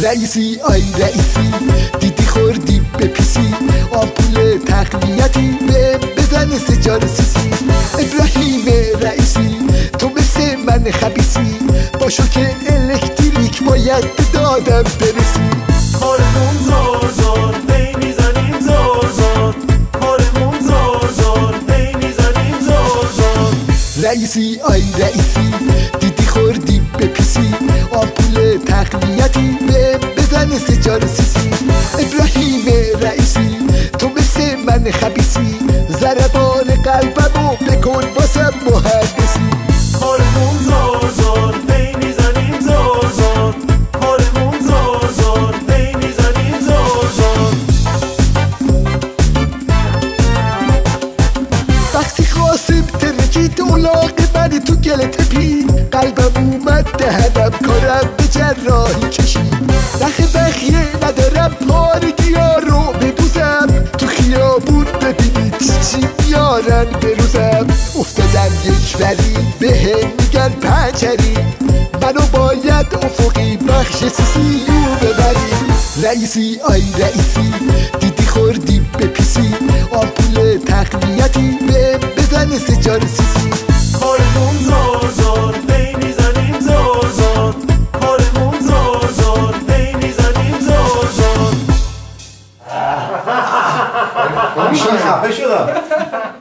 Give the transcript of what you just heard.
رئیسی آی رئیسی دیدی خوردی به پیسی آمپول تقویتی به بزن سجار سیسی ابراهیم رئیسی تو مثل من خبیسی با شوک الکتریک باید به دادم برسی کارمون زور زور هی میزنیم زور زور کارمون زور زور هی میزنیم زور زور رئیسی آی رئیسی دیدی خوردی به پیسی آمپول تقویتی به بزن سجار سیسی ابراهیم رئیسی تو مثل من خبیسی ضربان قلبمو بکن واسم مهندسی کارمون زور زور هی میزنیم زور زور کارمون زور زور هی میزنیم زور زور وقتی خواستم ترکید اولاغ من تو گل تپید قلبم اومد دهنم کارم به جراحی کشید بخیه ندارم پارگی ها رو ببوزم تو خیابون ببینید چی میارن بروزم افتادم یک وری به هم میگن پنجری منو باید افقی بخش سیسیو ببریم رئیسی آی رئیسی دیدی خوردی به پیسی آمپول تقویتی به بزن سجار سیسی کارمون زور زور هی میزنیم زور زور کارمون زور زور هی میزنیم زور زور خفه شدم